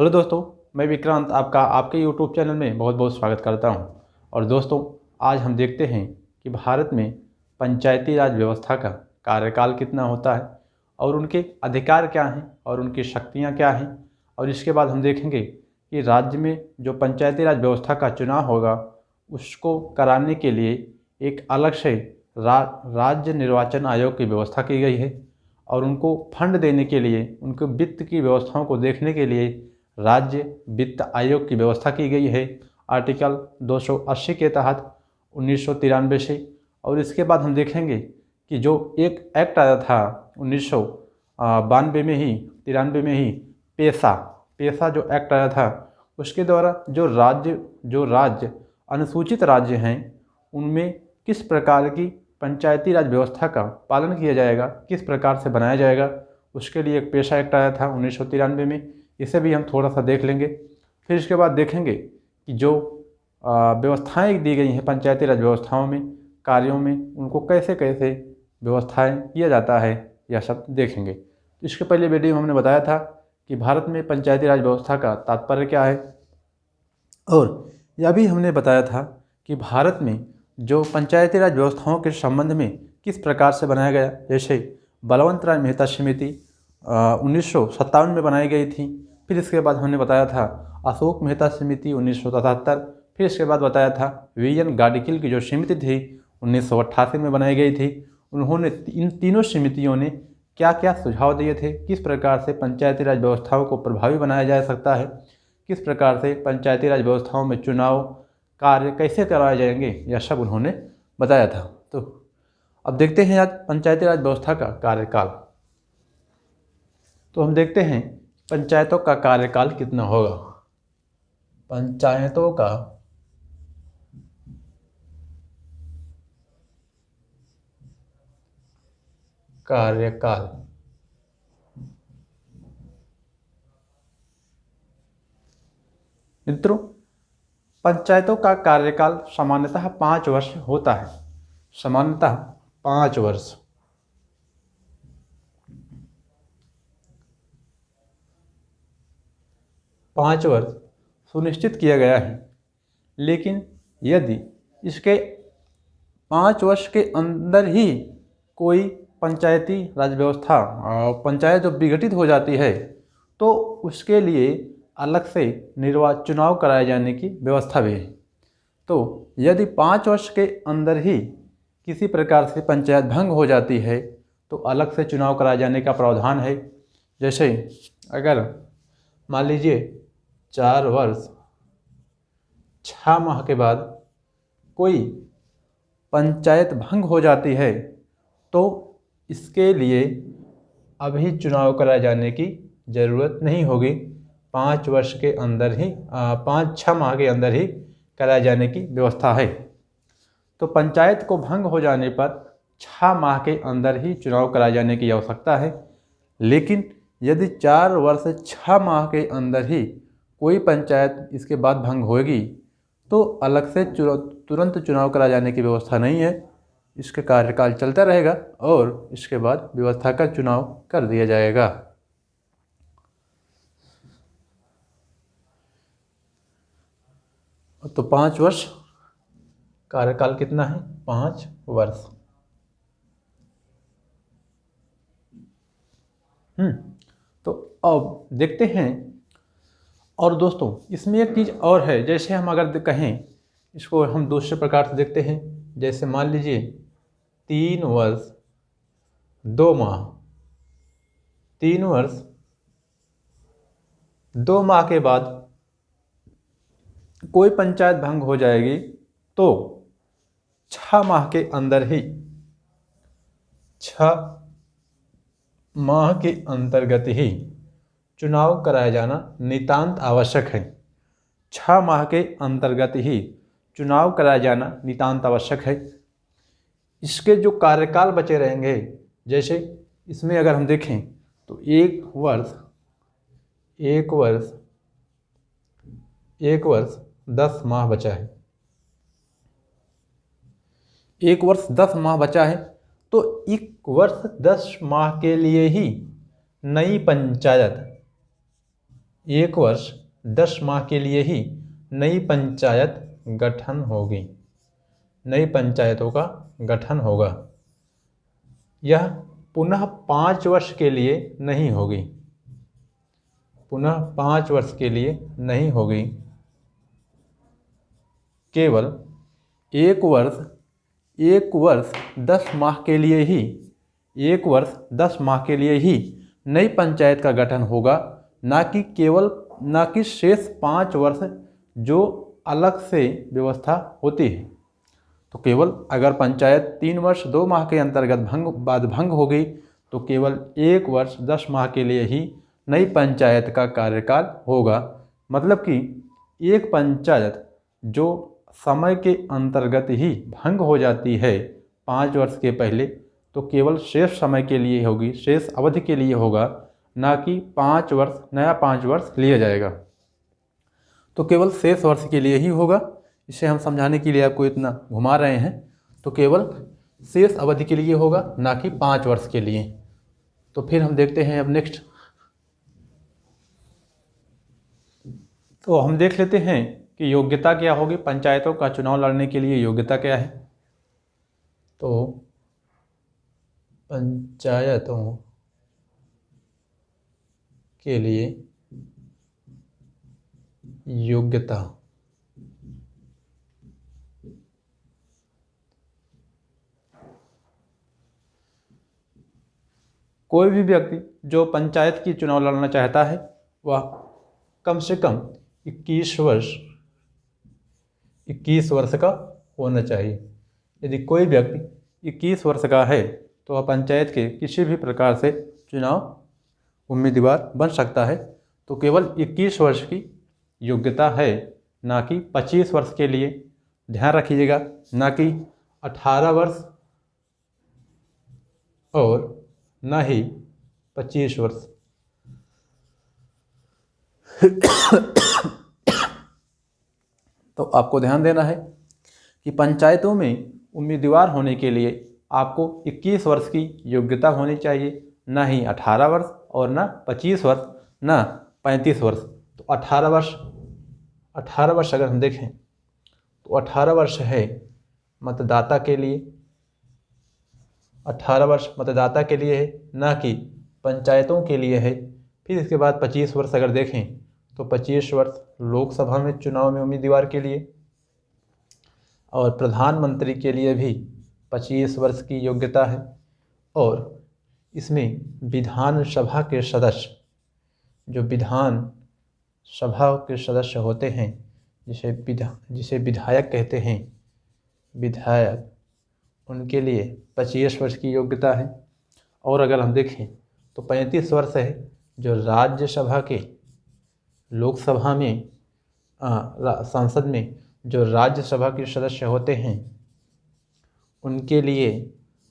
Hello दोस्तों, मैं विक्रांत आपका आपके यूट्यूब चैनल में बहुत बहुत स्वागत करता हूं। और दोस्तों, आज हम देखते हैं कि भारत में पंचायती राज व्यवस्था का कार्यकाल कितना होता है और उनके अधिकार क्या हैं और उनकी शक्तियां क्या हैं। और इसके बाद हम देखेंगे कि राज्य में जो पंचायती राज व्यवस्था का चुनाव होगा उसको कराने के लिए एक अलग से राज्य निर्वाचन आयोग की व्यवस्था की गई है। और उनको फंड देने के लिए, उनको वित्त की व्यवस्थाओं को देखने के लिए राज्य वित्त आयोग की व्यवस्था की गई है आर्टिकल 280 के तहत 1993 से। और इसके बाद हम देखेंगे कि जो एक एक्ट आया था 1992 में ही, 93 में ही, पेशा जो एक्ट आया था, उसके द्वारा जो राज्य अनुसूचित राज्य हैं उनमें किस प्रकार की पंचायती राज व्यवस्था का पालन किया जाएगा, किस प्रकार से बनाया जाएगा, उसके लिए एक पेशा एक्ट आया था 1993 में। इसे भी हम थोड़ा सा देख लेंगे। फिर इसके बाद देखेंगे कि जो व्यवस्थाएं दी गई हैं पंचायती राज व्यवस्थाओं में, कार्यों में, उनको कैसे कैसे व्यवस्थाएं किया जाता है, यह सब देखेंगे। तो इसके पहले वीडियो में हमने बताया था कि भारत में पंचायती राज व्यवस्था का तात्पर्य क्या है, और यह भी हमने बताया था कि भारत में जो पंचायती राज व्यवस्थाओं के संबंध में किस प्रकार से बनाया गया। जैसे बलवंत राय मेहता समिति 1957 में बनाई गई थी। फिर इसके बाद हमने बताया था अशोक मेहता समिति 1977। फिर इसके बाद बताया था वीएन गाडगिल की जो समिति थी 1988 में बनाई गई थी। उन्होंने इन तीनों समितियों ने क्या क्या सुझाव दिए थे, किस प्रकार से पंचायती राज व्यवस्थाओं को प्रभावी बनाया जा सकता है, किस प्रकार से पंचायती राज व्यवस्थाओं में चुनाव कार्य कैसे कराए जाएंगे, यह सब उन्होंने बताया था। तो अब देखते हैं आज पंचायती राज व्यवस्था का कार्यकाल। तो हम देखते हैं पंचायतों का कार्यकाल कितना होगा। पंचायतों का कार्यकाल मित्रों, पंचायतों का कार्यकाल सामान्यतः 5 वर्ष होता है। सामान्यतः 5 वर्ष। पाँच वर्ष सुनिश्चित किया गया है। लेकिन यदि इसके 5 वर्ष के अंदर ही कोई पंचायती राज व्यवस्था पंचायत जो विघटित हो जाती है तो उसके लिए अलग से चुनाव कराए जाने की व्यवस्था भी है। तो यदि 5 वर्ष के अंदर ही किसी प्रकार से पंचायत भंग हो जाती है तो अलग से चुनाव कराए जाने का प्रावधान है। जैसे अगर मान लीजिए 4 वर्ष 6 माह के बाद कोई पंचायत भंग हो जाती है तो इसके लिए अभी चुनाव कराए जाने की ज़रूरत नहीं होगी। 5 वर्ष के अंदर ही 5-6 माह के अंदर ही कराए जाने की व्यवस्था है। तो पंचायत को भंग हो जाने पर 6 माह के अंदर ही चुनाव कराए जाने की आवश्यकता है। लेकिन यदि 4 वर्ष 6 माह के अंदर ही कोई पंचायत इसके बाद भंग होगी तो अलग से तुरंत चुनाव कराए जाने की व्यवस्था नहीं है। इसके कार्यकाल चलता रहेगा और इसके बाद व्यवस्था का चुनाव कर दिया जाएगा। तो 5 वर्ष कार्यकाल कितना है? 5 वर्ष। तो अब देखते हैं। और दोस्तों, इसमें एक चीज़ और है। जैसे हम अगर कहें, इसको हम दूसरे प्रकार से देखते हैं। जैसे मान लीजिए 3 वर्ष 2 माह, 3 वर्ष 2 माह के बाद कोई पंचायत भंग हो जाएगी तो 6 माह के अंदर ही, 6 माह के अंतर्गत ही चुनाव कराया जाना नितांत आवश्यक है। 6 माह के अंतर्गत ही चुनाव कराया जाना नितांत आवश्यक है। इसके जो कार्यकाल बचे रहेंगे, जैसे इसमें अगर हम देखें तो 1 वर्ष 10 माह बचा है। 1 वर्ष 10 माह बचा है तो 1 वर्ष 10 माह के लिए ही नई पंचायत 1 वर्ष 10 माह के लिए ही नई पंचायत गठन होगी, नई पंचायतों का गठन होगा। यह पुनः 5 वर्ष के लिए नहीं होगी, पुनः 5 वर्ष के लिए नहीं होगी। केवल 1 वर्ष 10 माह के लिए ही 1 वर्ष 10 माह के लिए ही नई पंचायत का गठन होगा, ना कि शेष 5 वर्ष जो अलग से व्यवस्था होती है। तो केवल अगर पंचायत 3 वर्ष 2 माह के अंतर्गत भंग हो गई तो केवल 1 वर्ष 10 माह के लिए ही नई पंचायत का कार्यकाल होगा। मतलब कि एक पंचायत जो समय के अंतर्गत ही भंग हो जाती है 5 वर्ष के पहले, तो केवल शेष समय के लिए होगी, शेष अवधि के लिए होगा, ना कि 5 वर्ष नया 5 वर्ष लिया जाएगा। तो केवल शेष वर्ष के लिए ही होगा। इसे हम समझाने के लिए आपको इतना घुमा रहे हैं। तो केवल शेष अवधि के लिए होगा, ना कि 5 वर्ष के लिए। तो फिर हम देखते हैं अब नेक्स्ट। तो हम देख लेते हैं कि योग्यता क्या होगी, पंचायतों का चुनाव लड़ने के लिए योग्यता क्या है। तो पंचायतों के लिए योग्यता कोई भी व्यक्ति जो पंचायत की चुनाव लड़ना चाहता है वह कम से कम 21 वर्ष का होना चाहिए। यदि कोई व्यक्ति 21 वर्ष का है तो वह पंचायत के किसी भी प्रकार से चुनाव उम्मीदवार बन सकता है। तो केवल 21 वर्ष की योग्यता है, ना कि 25 वर्ष के लिए। ध्यान रखिएगा, ना कि 18 वर्ष और ना ही 25 वर्ष। तो आपको ध्यान देना है कि पंचायतों में उम्मीदवार होने के लिए आपको 21 वर्ष की योग्यता होनी चाहिए, ना ही 18 वर्ष और ना 25 वर्ष, ना 35 वर्ष। तो 18 वर्ष अगर हम देखें तो 18 वर्ष है मतदाता के लिए, 18 वर्ष मतदाता के लिए है, ना कि पंचायतों के लिए है। फिर इसके बाद 25 वर्ष अगर देखें तो 25 वर्ष लोकसभा में चुनाव में उम्मीदवार के लिए, और प्रधानमंत्री के लिए भी 25 वर्ष की योग्यता है। और इसमें विधानसभा के सदस्य, जो विधानसभा के सदस्य होते हैं, जिसे विधायक कहते हैं, विधायक, उनके लिए 25 वर्ष की योग्यता है। और अगर हम देखें तो 35 वर्ष है जो राज्यसभा के, लोकसभा में संसद में जो राज्यसभा के सदस्य होते हैं, उनके लिए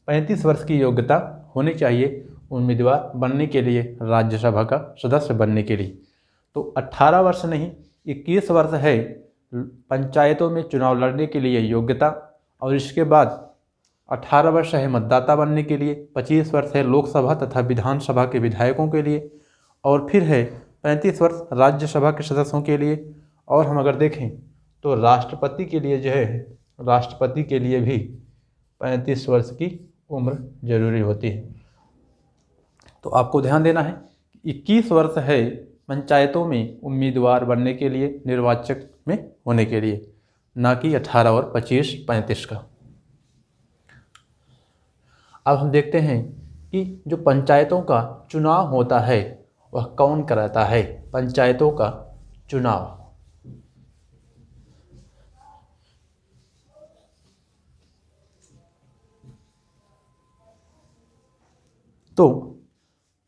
35 वर्ष की योग्यता होनी चाहिए उम्मीदवार बनने के लिए, राज्यसभा का सदस्य बनने के लिए। तो 18 वर्ष नहीं 21 वर्ष है पंचायतों में चुनाव लड़ने के लिए योग्यता, और इसके बाद 18 वर्ष है मतदाता बनने के लिए, 25 वर्ष है लोकसभा तथा विधानसभा के विधायकों के लिए, और फिर है 35 वर्ष राज्यसभा के सदस्यों के लिए। और हम अगर देखें तो राष्ट्रपति के लिए जो है, राष्ट्रपति के लिए भी 35 वर्ष की उम्र जरूरी होती है। तो आपको ध्यान देना है 21 वर्ष है पंचायतों में उम्मीदवार बनने के लिए, निर्वाचक में होने के लिए, ना कि 18 और 25, 35 का। अब हम देखते हैं कि जो पंचायतों का चुनाव होता है वह कौन कराता है। पंचायतों का चुनाव तो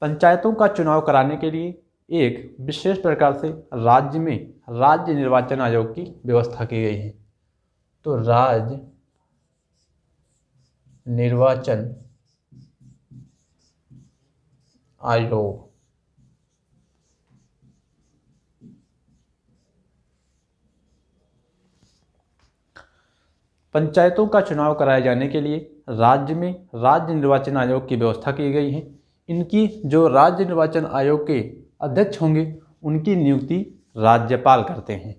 पंचायतों का चुनाव कराने के लिए एक विशेष प्रकार से राज्य में राज्य निर्वाचन आयोग की व्यवस्था की गई है। तो राज्य निर्वाचन आयोग पंचायतों का चुनाव कराए जाने के लिए राज्य में राज्य निर्वाचन आयोग की व्यवस्था की गई है। इनकी जो राज्य निर्वाचन आयोग के अध्यक्ष होंगे उनकी नियुक्ति राज्यपाल करते हैं।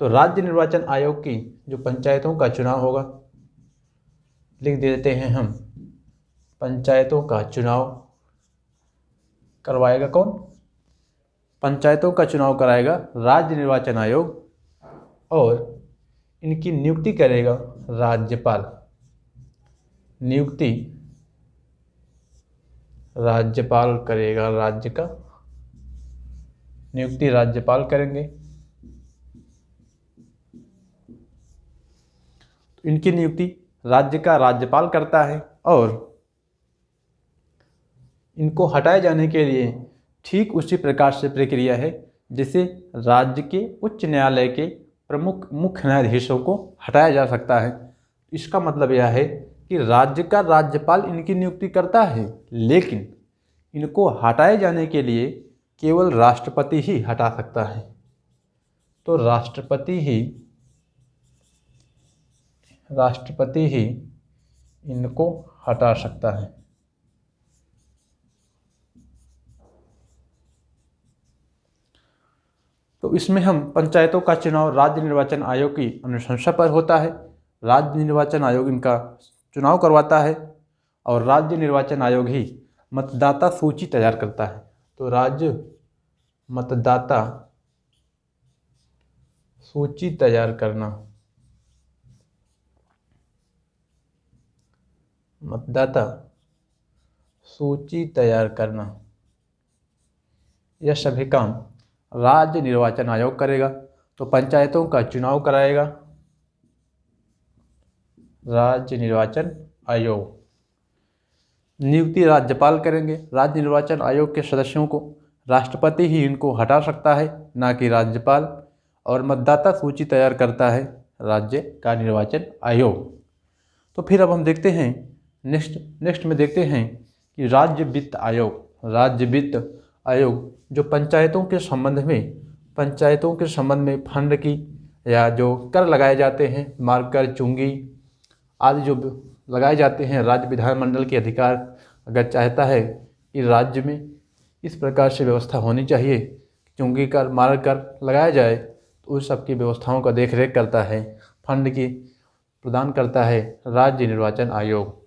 तो राज्य निर्वाचन आयोग की जो पंचायतों का चुनाव होगा, लिख देते हैं हम, पंचायतों का चुनाव करवाएगा कौन? पंचायतों का चुनाव कराएगा राज्य निर्वाचन आयोग और इनकी नियुक्ति करेगा राज्यपाल। नियुक्ति राज्यपाल करेगा, राज्य का नियुक्ति राज्यपाल करेंगे। तो इनकी नियुक्ति राज्य का राज्यपाल करता है और इनको हटाए जाने के लिए ठीक उसी प्रकार से प्रक्रिया है जिसे राज्य के उच्च न्यायालय के प्रमुख मुख्य न्यायाधीशों को हटाया जा सकता है। इसका मतलब यह है कि राज्य का राज्यपाल इनकी नियुक्ति करता है, लेकिन इनको हटाए जाने के लिए केवल राष्ट्रपति ही हटा सकता है। तो राष्ट्रपति ही इनको हटा सकता है। तो इसमें हम पंचायतों का चुनाव राज्य निर्वाचन आयोग की अनुशंसा पर होता है। राज्य निर्वाचन आयोग इनका चुनाव करवाता है और राज्य निर्वाचन आयोग ही मतदाता सूची तैयार करता है। तो राज्य मतदाता सूची तैयार करना, मतदाता सूची तैयार करना, यह सभी काम राज्य निर्वाचन आयोग करेगा। तो पंचायतों का चुनाव कराएगा राज्य निर्वाचन आयोग। नियुक्ति राज्यपाल करेंगे। राज्य निर्वाचन आयोग के सदस्यों को राष्ट्रपति ही इनको हटा सकता है, ना कि राज्यपाल। और मतदाता सूची तैयार करता है राज्य का निर्वाचन आयोग। तो फिर अब हम देखते हैं नेक्स्ट में देखते हैं कि राज्य वित्त आयोग जो पंचायतों के संबंध में फंड की या जो कर लगाए जाते हैं, मार्ग कर, चुंगी आदि जो लगाए जाते हैं, राज्य विधानमंडल के अधिकार अगर चाहता है कि राज्य में इस प्रकार से व्यवस्था होनी चाहिए, चुंगी कर, मार्ग कर लगाया जाए, तो उस सब की व्यवस्थाओं का देखरेख करता है, फंड की प्रदान करता है राज्य निर्वाचन आयोग।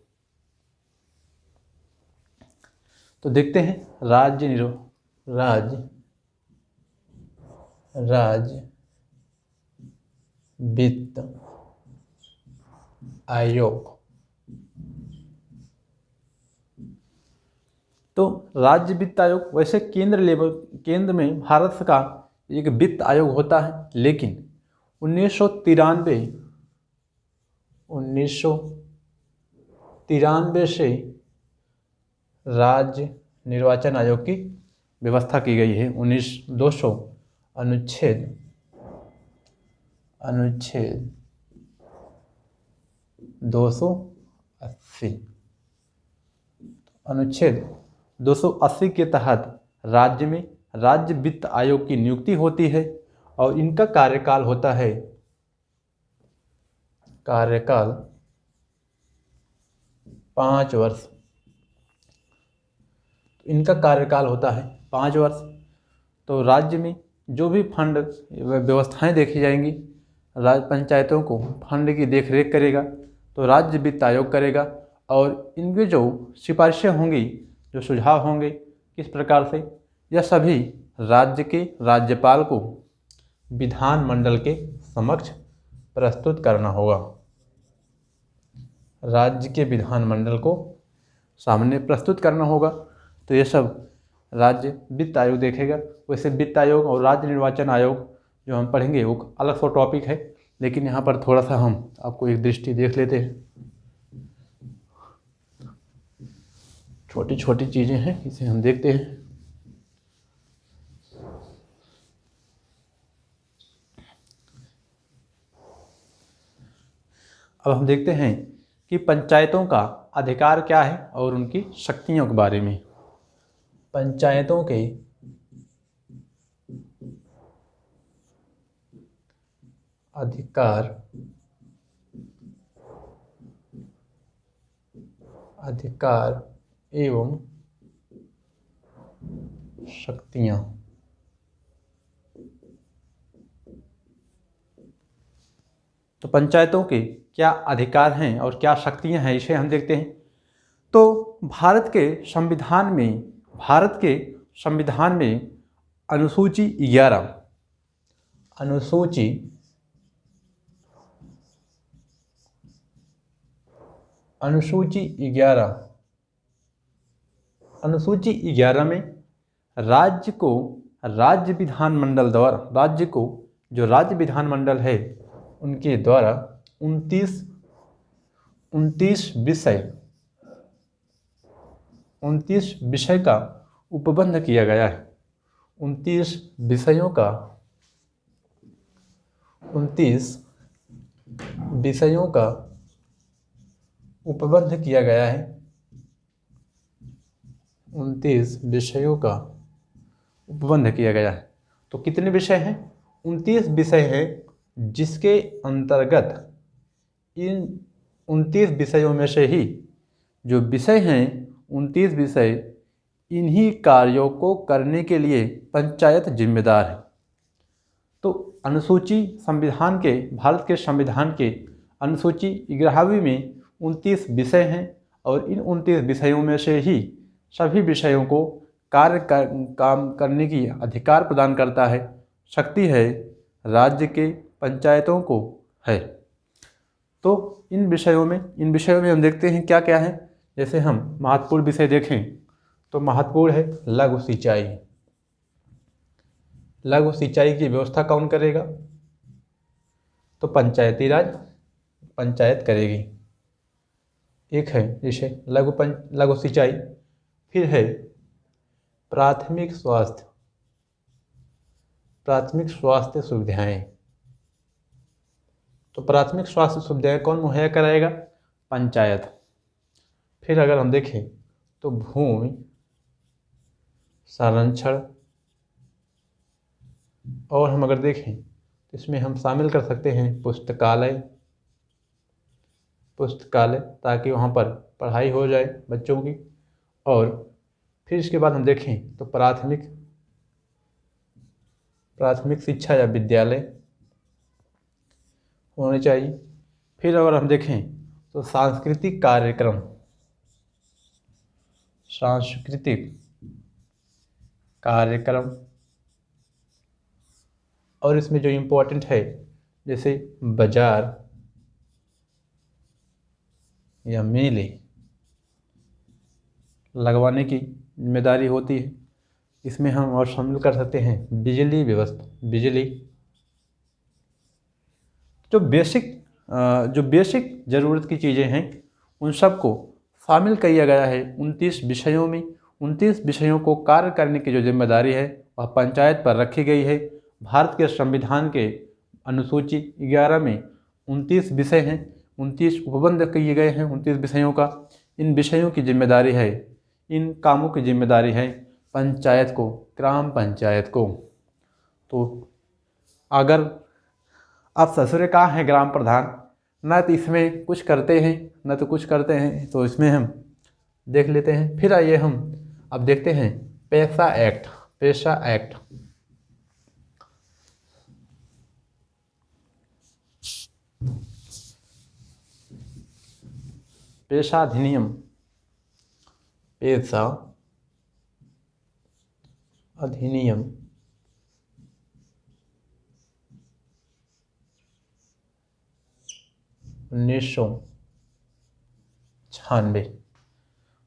तो देखते हैं राज्य वित्त आयोग। तो राज्य वित्त आयोग वैसे केंद्र में भारत का एक वित्त आयोग होता है, लेकिन 1993 से राज्य निर्वाचन आयोग की व्यवस्था की गई है। 200 अनुच्छेद 280 के तहत राज्य में राज्य वित्त आयोग की नियुक्ति होती है और इनका कार्यकाल होता है 5 वर्ष। इनका कार्यकाल होता है 5 वर्ष। तो राज्य में जो भी फंड व्यवस्थाएं देखी जाएंगी, राज्य पंचायतों को फंड की देखरेख करेगा तो राज्य वित्त आयोग करेगा। और इनके जो सिफारिशें होंगी, जो सुझाव होंगे किस प्रकार से, यह सभी राज्य के राज्यपाल को विधानमंडल के समक्ष प्रस्तुत करना होगा। राज्य के विधानमंडल को सामने प्रस्तुत करना होगा। तो ये सब राज्य वित्त आयोग देखेगा। वैसे वित्त आयोग और राज्य निर्वाचन आयोग जो हम पढ़ेंगे वो अलग सा टॉपिक है, लेकिन यहाँ पर थोड़ा सा हम आपको एक दृष्टि देख लेते हैं। छोटी छोटी चीज़ें हैं, इसे हम देखते हैं। अब हम देखते हैं कि पंचायतों का अधिकार क्या है और उनकी शक्तियों के बारे में। पंचायतों के अधिकार एवं शक्तियां। तो पंचायतों के क्या अधिकार हैं और क्या शक्तियां हैं, इसे हम देखते हैं। तो भारत के संविधान में अनुसूची 11 अनुसूची 11 में राज्य को राज्य विधानमंडल है उनके द्वारा 29 विषय का उपबंध किया गया है। 29 विषयों का उपबंध किया गया है। 29 विषयों का उपबंध किया गया है। तो कितने विषय हैं? 29 विषय हैं, जिसके अंतर्गत इन 29 विषयों में से ही जो विषय हैं 29 विषय, इन्हीं कार्यों को करने के लिए पंचायत जिम्मेदार है। तो भारत के संविधान के अनुसूची 11वीं में 29 विषय हैं और इन 29 विषयों में से ही सभी विषयों को काम करने की अधिकार प्रदान करता है, शक्ति है राज्य के पंचायतों को है। तो इन विषयों में हम देखते हैं क्या क्या है। जैसे हम महत्वपूर्ण विषय देखें तो महत्वपूर्ण है लघु सिंचाई। लघु सिंचाई की व्यवस्था कौन करेगा? तो पंचायती राज पंचायत करेगी। एक है जैसे लघु सिंचाई। फिर है प्राथमिक स्वास्थ्य सुविधाएं। तो प्राथमिक स्वास्थ्य सुविधाएं कौन मुहैया कराएगा? पंचायत। फिर अगर हम देखें तो भूमि संरक्षण, और हम अगर देखें तो इसमें हम शामिल कर सकते हैं पुस्तकालय, ताकि वहाँ पर पढ़ाई हो जाए बच्चों की। और फिर इसके बाद हम देखें तो प्राथमिक शिक्षा या विद्यालय होने चाहिए। फिर अगर हम देखें तो सांस्कृतिक कार्यक्रम, और इसमें जो इम्पोर्टेंट है जैसे बाजार या मेले लगवाने की जिम्मेदारी होती है। इसमें हम और शामिल कर सकते हैं बिजली व्यवस्था। जो बेसिक ज़रूरत की चीज़ें हैं उन सबको शामिल किया गया है 29 विषयों में। 29 विषयों को कार्य करने की जो जिम्मेदारी है वह पंचायत पर रखी गई है। भारत के संविधान के अनुसूची 11 में 29 विषय हैं, 29 उपबंध किए गए हैं 29 विषयों का। इन विषयों की जिम्मेदारी है, इन कामों की जिम्मेदारी है पंचायत को, ग्राम पंचायत को। तो अगर आप ससुरे कहाँ हैं ग्राम प्रधान, न तो इसमें कुछ करते हैं न तो कुछ करते हैं, तो इसमें हम देख लेते हैं। फिर आइए हम अब देखते हैं पेशा एक्ट। पेशा अधिनियम 1996।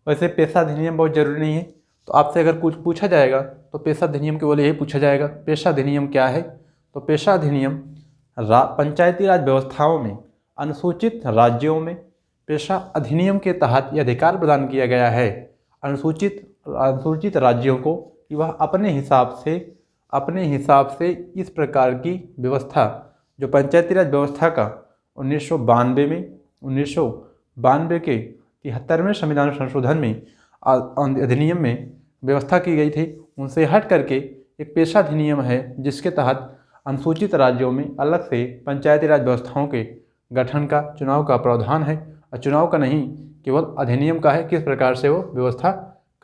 वैसे पेशा अधिनियम बहुत ज़रूरी नहीं है, तो आपसे अगर कुछ पूछा जाएगा तो पेशा अधिनियम केवल यही पूछा जाएगा पेशा अधिनियम क्या है। तो पेशा अधिनियम पंचायती राज व्यवस्थाओं में अनुसूचित राज्यों में पेशा अधिनियम के तहत यह अधिकार प्रदान किया गया है अनुसूचित राज्यों को कि वह अपने हिसाब से इस प्रकार की व्यवस्था जो पंचायती राज व्यवस्था का 1992 के 73वें संविधान संशोधन में अधिनियम में व्यवस्था की गई थी, उनसे हट करके एक पेशा अधिनियम है जिसके तहत अनुसूचित राज्यों में अलग से पंचायती राज व्यवस्थाओं के गठन का, चुनाव का प्रावधान है। और चुनाव का नहीं, केवल अधिनियम का है किस प्रकार से वो व्यवस्था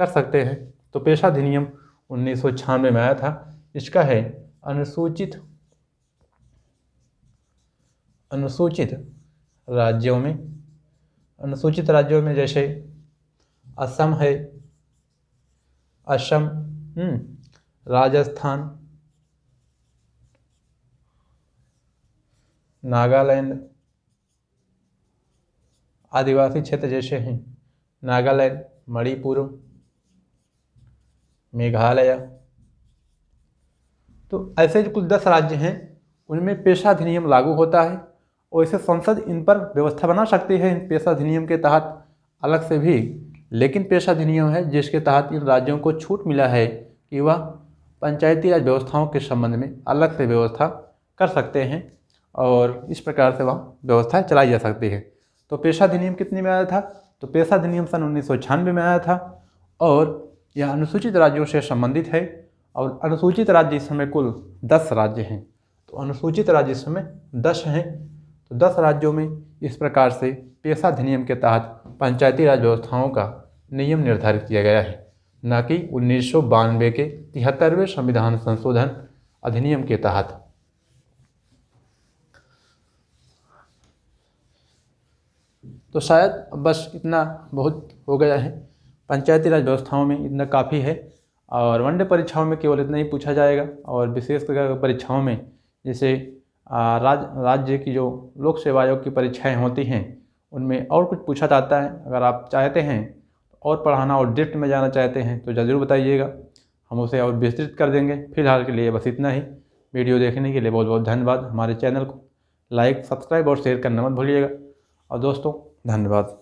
कर सकते हैं। तो पेशा अधिनियम 1996 में आया था। इसका है अनुसूचित अनुसूचित राज्यों में, अनुसूचित राज्यों में जैसे असम है, असम, राजस्थान, नागालैंड, आदिवासी क्षेत्र जैसे हैं नागालैंड, मणिपुर, मेघालय। तो ऐसे जो कुल 10 राज्य हैं उनमें पेशा अधिनियम लागू होता है और इसे संसद इन पर व्यवस्था बना सकती है इन पेशा अधिनियम के तहत अलग से भी। लेकिन पेशा अधिनियम है जिसके तहत इन राज्यों को छूट मिला है कि वह पंचायती राज व्यवस्थाओं के संबंध में अलग से व्यवस्था कर सकते हैं और इस प्रकार से वह व्यवस्था चलाई जा सकती है। तो पेशा अधिनियम कितने में आया था? तो पेशा अधिनियम सन 1996 में आया था और यह अनुसूचित राज्यों से संबंधित है। और अनुसूचित राज्य इस समय कुल 10 राज्य हैं। तो अनुसूचित राज्य इस समय 10 हैं। तो 10 राज्यों में इस प्रकार से पेशा अधिनियम के तहत पंचायती राज व्यवस्थाओं का नियम निर्धारित किया गया है, न कि 1992 के 73वें संविधान संशोधन अधिनियम के तहत। तो शायद बस इतना बहुत हो गया है, पंचायती राज व्यवस्थाओं में इतना काफ़ी है। और वनडे परीक्षाओं में केवल इतना ही पूछा जाएगा और विशेषकर परीक्षाओं में जैसे राज्य की जो लोक सेवा आयोग की परीक्षाएं होती हैं उनमें और कुछ पूछा जाता है। अगर आप चाहते हैं और पढ़ाना और डेप्थ में जाना चाहते हैं तो ज़रूर बताइएगा, हम उसे और विस्तृत कर देंगे। फिलहाल के लिए बस इतना ही। वीडियो देखने के लिए बहुत बहुत धन्यवाद। हमारे चैनल को लाइक, सब्सक्राइब और शेयर करना मत भूलिएगा। और दोस्तों धन्यवाद।